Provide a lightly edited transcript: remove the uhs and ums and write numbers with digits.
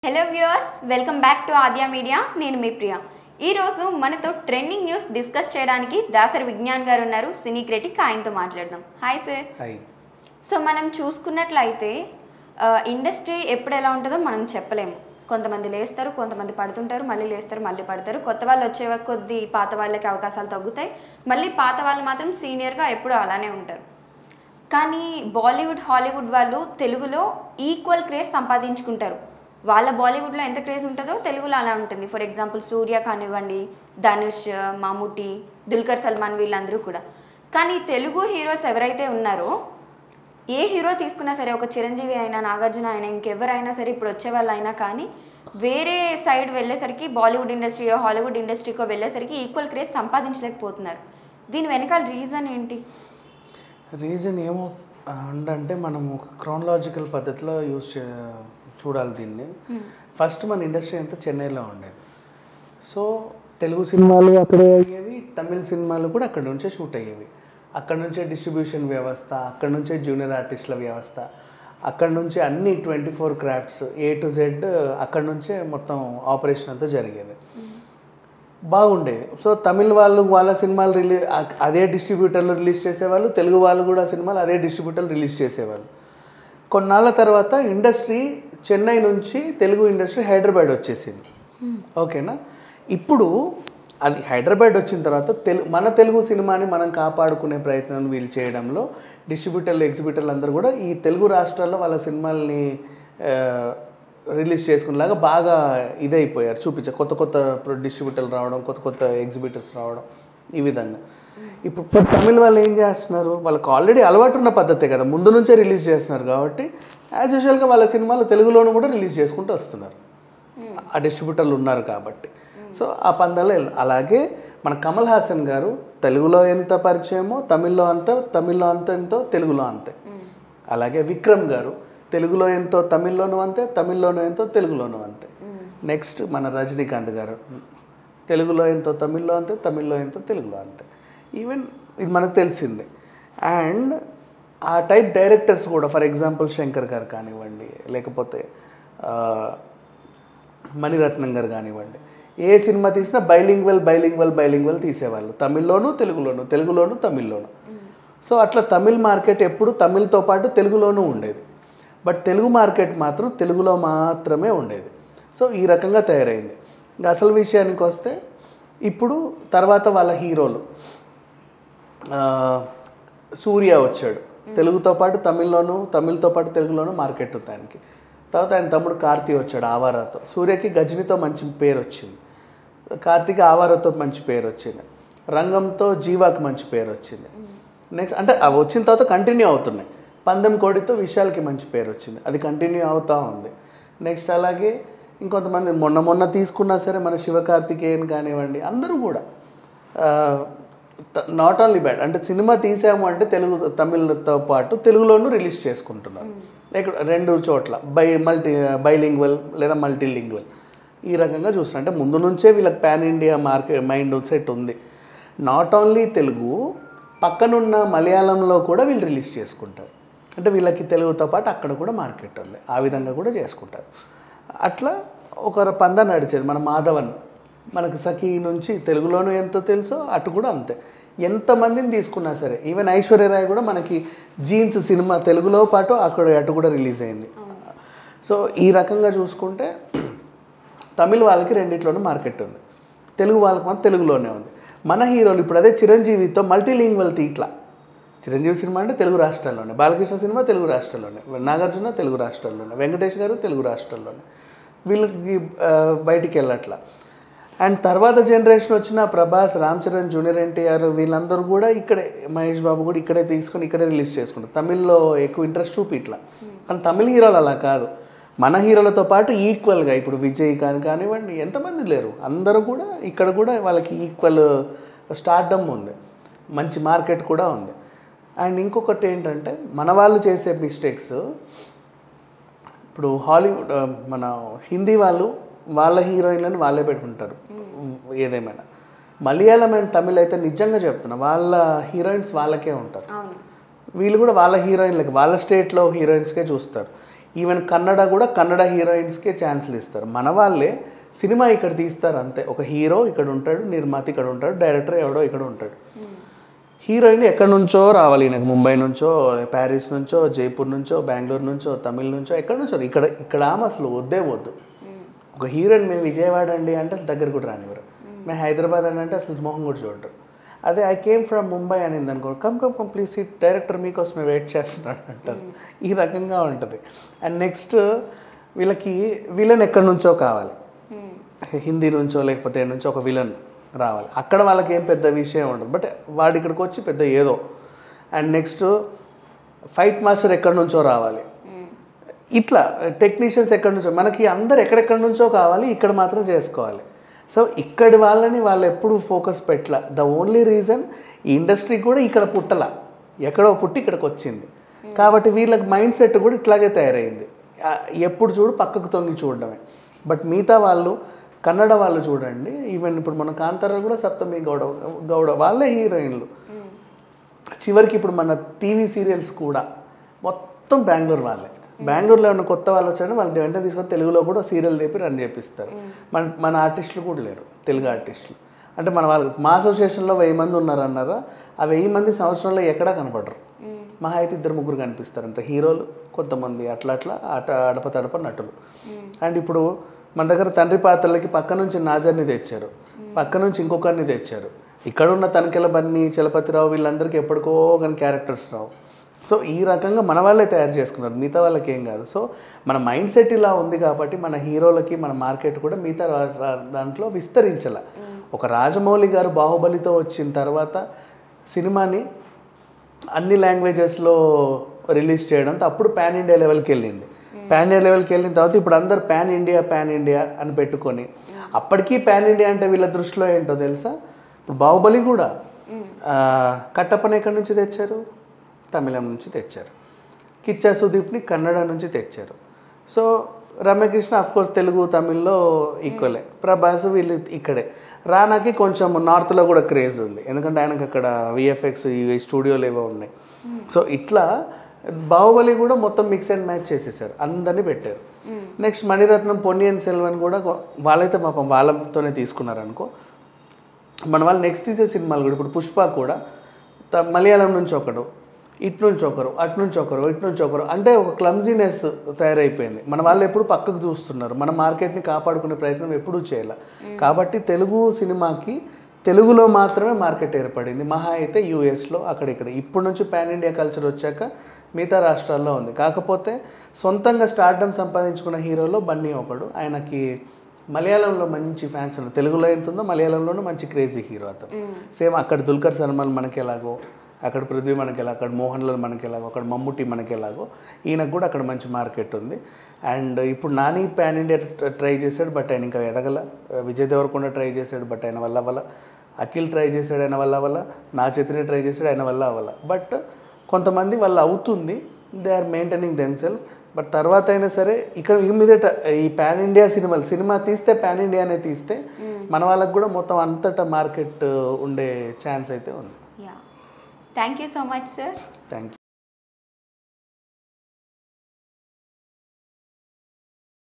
Hello viewers, welcome back to Aadya media. నేను మీ ప్రియా. ఈరోజు మనతో ట్రెండింగ్ న్యూస్ డిస్కస్ చేయడానికి దాసరి విజ్ఞాన్ గారు ఉన్నారు. సినీ క్రిటిక్, ఆయనతో మాట్లాడదాం. Hi sir. హాయ్. సో మనం చూసుకున్నట్లయితే ఇండస్ట్రీ ఎప్పుడు ఎలా ఉంటుందో మనం చెప్పలేము. కొంతమంది లేస్తారు, కొంతమంది పడుతుంటారు, మళ్ళీ లేస్తారు, మళ్ళీ పడతారు. కొత్త వాళ్ళు వచ్చే కొద్దీ పాత వాళ్ళకి అవకాశాలు తగ్గుతాయి. మళ్ళీ పాత వాళ్ళు మాత్రం సీనియర్గా ఎప్పుడూ అలానే ఉంటారు. కానీ బాలీవుడ్, హాలీవుడ్ వాళ్ళు తెలుగులో ఈక్వల్ క్రేజ్ సంపాదించుకుంటారు. వాళ్ళ బాలీవుడ్లో ఎంత క్రేజ్ ఉంటుందో తెలుగులో అలా ఉంటుంది. ఫర్ ఎగ్జాంపుల్ సూర్య కానివ్వండి, ధనుష్, మమ్ముటి, దుల్కర్ సల్మాన్, వీళ్ళందరూ కూడా. కానీ తెలుగు హీరోస్ ఎవరైతే ఉన్నారో, ఏ హీరో తీసుకున్నా సరే, ఒక చిరంజీవి అయినా, నాగార్జున అయినా, ఇంకెవరైనా సరే, ఇప్పుడు వచ్చే వాళ్ళు అయినా కానీ వేరే సైడ్ వెళ్ళేసరికి, బాలీవుడ్ ఇండస్ట్రీయో హాలీవుడ్ ఇండస్ట్రీకో వెళ్ళేసరికి ఈక్వల్ క్రేజ్ సంపాదించలేకపోతున్నారు. దీని వెనకాల రీజన్ ఏంటి? రీజన్ ఏమో అంటే మనము క్రోనలాజికల్ పద్ధతిలో చూడాలి దీన్ని. ఫస్ట్ మన ఇండస్ట్రీ అంతా చెన్నైలో ఉండేది. సో తెలుగు సినిమాలు అక్కడే అయ్యేవి, తమిళ సినిమాలు కూడా అక్కడ నుంచే షూట్ అయ్యేవి. అక్కడ నుంచే డిస్ట్రిబ్యూషన్ వ్యవస్థ, అక్కడ నుంచే జూనియర్ ఆర్టిస్టుల వ్యవస్థ, అక్కడ నుంచే అన్ని 24 క్రాఫ్ట్స్ A to Z అక్కడ నుంచే మొత్తం ఆపరేషన్ అంతా జరిగేది. బాగుండేది. సో తమిళ వాళ్ళు వాళ్ళ సినిమాలు అదే డిస్ట్రిబ్యూటర్లు రిలీజ్ చేసేవాళ్ళు, తెలుగు వాళ్ళు కూడా సినిమాలు అదే డిస్ట్రిబ్యూటర్లు రిలీజ్ చేసేవాళ్ళు. కొన్నాళ్ళ తర్వాత ఇండస్ట్రీ చెన్నై నుంచి తెలుగు ఇండస్ట్రీ హైదరాబాద్ వచ్చేసింది. ఓకేనా? ఇప్పుడు అది హైదరాబాద్ వచ్చిన తర్వాత మన తెలుగు సినిమాని మనం కాపాడుకునే ప్రయత్నం వీళ్ళు చేయడంలో డిస్ట్రిబ్యూటర్లు, ఎగ్జిబ్యూటర్లు అందరూ కూడా ఈ తెలుగు రాష్ట్రాల్లో వాళ్ళ సినిమాల్ని రిలీజ్ చేసుకునేలాగా బాగా ఇదైపోయారు. కొత్త కొత్త డిస్ట్రిబ్యూటర్లు రావడం, కొత్త కొత్త ఎగ్జిబిటర్స్ రావడం, ఈ విధంగా. ఇప్పుడు తమిళ వాళ్ళు ఏం చేస్తున్నారు? వాళ్ళకి ఆల్రెడీ అలవాటు ఉన్న పద్ధతే కదా, ముందు నుంచే రిలీజ్ చేస్తున్నారు కాబట్టి యాజ్ యూజువల్గా వాళ్ళ సినిమాలు తెలుగులోనూ కూడా రిలీజ్ చేసుకుంటూ వస్తున్నారు. ఆ డిస్ట్రిబ్యూటర్లు ఉన్నారు కాబట్టి. సో ఆ పందాలు అలాగే మన కమల్ హాసన్ గారు తెలుగులో ఎంత పరిచయమో తమిళ్లో అంత ఎంతో తెలుగులో అంతే. అలాగే విక్రమ్ గారు తెలుగులో ఎంతో తమిళ్లోనూ అంతే, తమిళ్లోనూ ఎంతో తెలుగులోనూ అంతే. నెక్స్ట్ మన రజనీకాంత్ గారు తెలుగులో ఎంతో తమిళ్లో అంతే, తమిళ్లో ఎంతో తెలుగులో అంతే. ఈవెన్ ఇది మనకు తెలిసిందే. అండ్ ఆ టైప్ డైరెక్టర్స్ కూడా, ఫర్ ఎగ్జాంపుల్ శంకర్ గారు కానివ్వండి, లేకపోతే మణిరత్నం గారు కానివ్వండి, ఏ సినిమా తీసినా బైలింగ్వల్ తీసేవాళ్ళు. తమిళ్లోనూ తెలుగులోనూ తమిళ్లోనూ. సో అట్లా తమిళ్ మార్కెట్ ఎప్పుడు తమిళ్తో పాటు తెలుగులోనూ ఉండేది. బట్ తెలుగు మార్కెట్ మాత్రం తెలుగులో మాత్రమే ఉండేది. సో ఈ రకంగా తయారైంది. ఇంకా అసలు విషయానికి వస్తే ఇప్పుడు తర్వాత వాళ్ళ హీరోలు, సూర్య వచ్చాడు, తెలుగుతో పాటు తమిళ్తో పాటు తెలుగులోనూ మార్కెట్ ఉంది ఆయనకి. తర్వాత ఆయన తమ్ముడు కార్తీ వచ్చాడు ఆవారాతో. సూర్యకి గజనితో మంచి పేరు వచ్చింది, కార్తీకి ఆవారాతో మంచి పేరు వచ్చింది, రంగంతో జీవాకి మంచి పేరు వచ్చింది. నెక్స్ట్ అంటే అవి వచ్చిన తర్వాత కంటిన్యూ అవుతున్నాయి. పందెం కోడితో విశాల్కి మంచి పేరు వచ్చింది, అది కంటిన్యూ అవుతూ ఉంది. నెక్స్ట్ అలాగే ఇంకొంతమంది మొన్న తీసుకున్నా సరే, మన శివకార్తికేయన్ కానివ్వండి, అందరూ కూడా నాట్ ఓన్లీ బ్యాడ్ అంటే సినిమా తీసాము అంటే తమిళ్తో పాటు తెలుగులోనూ రిలీజ్ చేసుకుంటున్నారు. లైక్ 2 చోట్ల బైలింగ్వల్ లేదా మల్టీలింగ్వల్, ఈ రకంగా చూస్తున్నారు. అంటే ముందు నుంచే వీళ్ళకి పాన్ ఇండియా మైండ్ సెట్ ఉంది. నాట్ ఓన్లీ తెలుగు, పక్కనున్న మలయాళంలో కూడా వీళ్ళు రిలీజ్ చేసుకుంటారు. అంటే వీళ్ళకి తెలుగుతో పాటు అక్కడ కూడా మార్కెట్ ఉంది, ఆ విధంగా కూడా చేసుకుంటారు. అట్లా ఒక పందా నడిచేది. మన మాధవన్, మనకు సఖీ నుంచి తెలుగులోనూ ఎంతో తెలుసో అటు కూడా అంతే. ఎంతమందిని తీసుకున్నా సరే, ఈవెన్ ఐశ్వర్యరాయ్ కూడా మనకి జీన్స్ సినిమా తెలుగులో పాటు అటు కూడా రిలీజ్ అయింది. సో ఈ రకంగా చూసుకుంటే తమిళ వాళ్ళకి రెండిట్లోనూ మార్కెట్ ఉంది, తెలుగు వాళ్ళకి మాత్రం తెలుగులోనే ఉంది. మన హీరోలు ఇప్పుడు అదే చిరంజీవితో మల్టీలింగ్వల్ ఇట్లా, చిరంజీవి సినిమా అంటే తెలుగు రాష్ట్రాల్లోనే, బాలకృష్ణ సినిమా తెలుగు రాష్ట్రాల్లోనే, నాగార్జున తెలుగు రాష్ట్రాల్లోనే, వెంకటేష్ గారు తెలుగు రాష్ట్రాల్లోనే, వీళ్ళకి బయటికి వెళ్ళట్లా. అండ్ తర్వాత జనరేషన్ వచ్చిన ప్రభాస్, రామ్ చరణ్, జూనియర్ ఎన్టీఆర్, వీళ్ళందరూ కూడా ఇక్కడే, మహేష్ బాబు కూడా ఇక్కడే తీసుకొని ఇక్కడే రిలీజ్ చేసుకుంటారు. తమిళ్లో ఎక్కువ ఇంట్రెస్ట్ చూపిట్లా. కానీ తమిళ హీరోలు అలా కాదు, మన హీరోలతో పాటు ఈక్వల్గా ఇప్పుడు విజయ్ కానివ్వండి, ఎంతమంది లేరు, అందరూ కూడా ఇక్కడ కూడా వాళ్ళకి ఈక్వల్ స్టార్డమ్ ఉంది, మంచి మార్కెట్ కూడా ఉంది. అండ్ ఇంకొకటి ఏంటంటే మన వాళ్ళు చేసే మిస్టేక్స్, ఇప్పుడు హాలీవుడ్ మన హిందీ వాళ్ళు వాళ్ళ హీరోయిన్లను వాళ్ళే పెట్టుకుంటారు ఏదేమైనా. మలయాళం అండ్ తమిళ్ అయితే నిజంగా చెప్తున్నా, వాళ్ళ హీరోయిన్స్ వాళ్ళకే ఉంటారు. వీళ్ళు కూడా వాళ్ళ హీరోయిన్లకి, వాళ్ళ స్టేట్లో హీరోయిన్స్కే చూస్తారు. ఈవెన్ కన్నడ కూడా కన్నడ హీరోయిన్స్కే ఛాన్స్లు ఇస్తారు. మన వాళ్ళే సినిమా ఇక్కడ తీస్తారు అంతే. ఒక హీరో ఇక్కడ ఉంటాడు, నిర్మాత ఇక్కడ ఉంటాడు, డైరెక్టర్ ఎవడో ఇక్కడ ఉంటాడు. హీరోయిన్ ఎక్కడి నుంచో రావాలి, నాకు ముంబై నుంచో, ప్యారిస్ నుంచో, జైపూర్ నుంచో, బెంగళూరు నుంచో, తమిళ నుంచో, ఎక్కడి నుంచో. ఇక్కడ ఆమె అసలు వద్దే వద్దు. ఒక హీరోయిన్ మేము విజయవాడ అండి అంటే అసలు దగ్గర కూడా రానివ్వరు. మేము హైదరాబాద్ అని అంటే అసలు మొహం కూడా చూడరు. అదే ఐ కేమ్ ఫ్రమ్ ముంబై అనింది అనుకో, కమ్ ప్లీజ్ సీట్, డైరెక్టర్ మీకోసమే వెయిట్ చేస్తున్నాడు అంటారు. ఈ రకంగా ఉంటుంది. అండ్ నెక్స్ట్ వీళ్ళకి విలన్ ఎక్కడి నుంచో కావాలి, హిందీ నుంచో లేకపోతే నుంచో ఒక విలన్ రావాలి. అక్కడ వాళ్ళకి ఏం పెద్ద విషయం ఉండదు, బట్ వాడు ఇక్కడికి వచ్చి పెద్ద ఏదో. అండ్ నెక్స్ట్ ఫైట్ మాస్టర్ ఎక్కడి నుంచో రావాలి. ఇట్లా టెక్నీషియన్స్ ఎక్కడి నుంచో, మనకి అందరు ఎక్కడెక్కడి నుంచో కావాలి, ఇక్కడ మాత్రం చేసుకోవాలి. సో ఇక్కడి వాళ్ళని వాళ్ళు ఎప్పుడు ఫోకస్ పెట్టల. ద ఓన్లీ రీజన్ ఈ ఇండస్ట్రీ కూడా ఇక్కడ పుట్టల, ఎక్కడో పుట్టి ఇక్కడికి వచ్చింది కాబట్టి వీళ్ళకి మైండ్ సెట్ కూడా ఇట్లాగే తయారైంది. ఎప్పుడు చూడు పక్కకు తొంగి చూడడమే. బట్ మిగతా వాళ్ళు కన్నడ వాళ్ళు చూడండి, ఈవెన్ ఇప్పుడు మన కాంతారా కూడా సప్తమి గౌడ వాళ్ళే హీరోయిన్లు. చివరికి ఇప్పుడు మన టీవీ సీరియల్స్ కూడా మొత్తం బెంగళూరు వాళ్ళే. బెంగళూరులో ఉన్న కొత్త వాళ్ళు వచ్చారని వాళ్ళు వెంటనే తీసుకొని తెలుగులో కూడా సీరియల్ చెప్పి రన్ చేపిస్తారు. మన ఆర్టిస్టులు కూడా లేరు, తెలుగు ఆర్టిస్టులు. అంటే మన వాళ్ళు మా అసోసియేషన్లో 1000 మంది ఉన్నారన్నారా, ఆ 1000 మంది సంవత్సరంలో ఎక్కడా కనపడరు. మహా అయితే 2-3 కనిపిస్తారు అంత, హీరోలు కొంతమంది అట్లా అడప నటులు. అండ్ ఇప్పుడు మన దగ్గర తండ్రి పాత్రలకి పక్క నుంచి నాజర్ని తెచ్చారు, పక్క నుంచి ఇంకొకరిని తెచ్చారు. ఇక్కడ ఉన్న తనికెల బన్నీ, చలపతిరావు వీళ్ళందరికీ ఎప్పటికో కానీ క్యారెక్టర్స్ రావు. సో ఈ రకంగా మన వాళ్ళే తయారు చేసుకున్నారు, మిగతా వాళ్ళకి ఏం కాదు. సో మన మైండ్ సెట్ ఇలా ఉంది కాబట్టి మన హీరోలకి మన మార్కెట్ కూడా మిగతా దాంట్లో విస్తరించాల. ఒక రాజమౌళి గారు బాహుబలితో వచ్చిన తర్వాత సినిమాని అన్ని లాంగ్వేజెస్లో రిలీజ్ చేయడంతో అప్పుడు పాన్ ఇండియా లెవెల్కి వెళ్ళింది. పాన్ ఇండియా లెవెల్కి వెళ్ళిన తర్వాత ఇప్పుడు అందరు పాన్ ఇండియా అని పెట్టుకొని, అప్పటికీ పాన్ ఇండియా అంటే వీళ్ళ దృష్టిలో ఏంటో తెలుసా, ఇప్పుడు బాహుబలి కూడా కట్టప్పని ఎక్కడి నుంచి తెచ్చారు, తమిళం నుంచి తెచ్చారు. కిచ్చా సుదీప్ని కన్నడ నుంచి తెచ్చారు. సో రమ్యకృష్ణ అఫ్కోర్స్ తెలుగు తమిళ్లో ఈక్వలే, ప్రభాస్ వీళ్ళు ఇక్కడే. రానాకి కొంచెం నార్త్లో కూడా క్రేజ్ ఉంది, ఎందుకంటే ఆయనకు అక్కడ విఎఫ్ఎక్స్ ఈ స్టూడియోలు ఏవో ఉన్నాయి. సో ఇట్లా బాహుబలి కూడా మొత్తం మిక్స్ అండ్ మ్యాచ్ చేసేసారు, అందరినీ పెట్టారు. నెక్స్ట్ మణిరత్నం, పొన్నియిన్ సెల్వన్ కూడా వాళ్ళైతే పాపం వాళ్ళతోనే తీసుకున్నారనుకో. మన వాళ్ళు నెక్స్ట్ తీసే సినిమాలు కూడా ఇప్పుడు పుష్ప కూడా మలయాళం నుంచి ఒకడు, ఇటు నుంచి ఒకరు, అటు నుంచి ఒకరు, ఇటు నుంచి ఒకరు, అంటే ఒక క్లమ్జీనెస్ తయారైపోయింది. మన వాళ్ళు ఎప్పుడు పక్కకు చూస్తున్నారు, మన మార్కెట్ని కాపాడుకునే ప్రయత్నం ఎప్పుడూ చేయాలి. కాబట్టి తెలుగు సినిమాకి తెలుగులో మాత్రమే మార్కెట్ ఏర్పడింది, మహా అయితే యూఎస్లో అక్కడిక్కడ. ఇప్పుడు నుంచి పాన్ ఇండియా కల్చర్ వచ్చాక మిగతా రాష్ట్రాల్లో ఉంది. కాకపోతే సొంతంగా స్టార్డమ్ సంపాదించుకున్న హీరోలో బన్నీ ఒకడు. ఆయనకి మలయాళంలో మంచి ఫ్యాన్స్ ఉన్నారు, తెలుగులో ఎంత ఉందో మలయాళంలోనూ మంచి క్రేజీ హీరో అతను. సేమ్ అక్కడ దుల్కర్ సల్మాన్ మనకి ఎలాగో, అక్కడ పృథ్వీ మనకి ఎలా, అక్కడ మోహన్ లాల్ మనకి ఎలాగో, అక్కడ మమ్ముట్టి మనకి ఎలాగో, ఈయనకు కూడా అక్కడ మంచి మార్కెట్ ఉంది. అండ్ ఇప్పుడు నాని పాన్ ఇండియా ట్రై చేశాడు, బట్ ఆయన ఇంకా ఎదగల. విజయ్ దేవరకొండ ట్రై చేశాడు, బట్ ఆయన వల్ల అవ్వాల. అఖిల్ ట్రై చేశాడు, ఆయన వల్ల అవ్వాల. నా చైతన్య ట్రై చేశాడు, ఆయన వల్ల అవ్వాల. బట్ కొంతమంది వల్ల అవుతుంది, they are maintaining themself. But తర్వాత అయినా సరే ఇక్కడ మీదట ఈ పాన్ ఇండియా సినిమా తీస్తే పాన్ ఇండియానే తీస్తే మన వాళ్ళకి కూడా మొత్తం అంతటా మార్కెట్ ఉండే ఛాన్స్ అయితే ఉంది. Thank you so much sir. Thank you.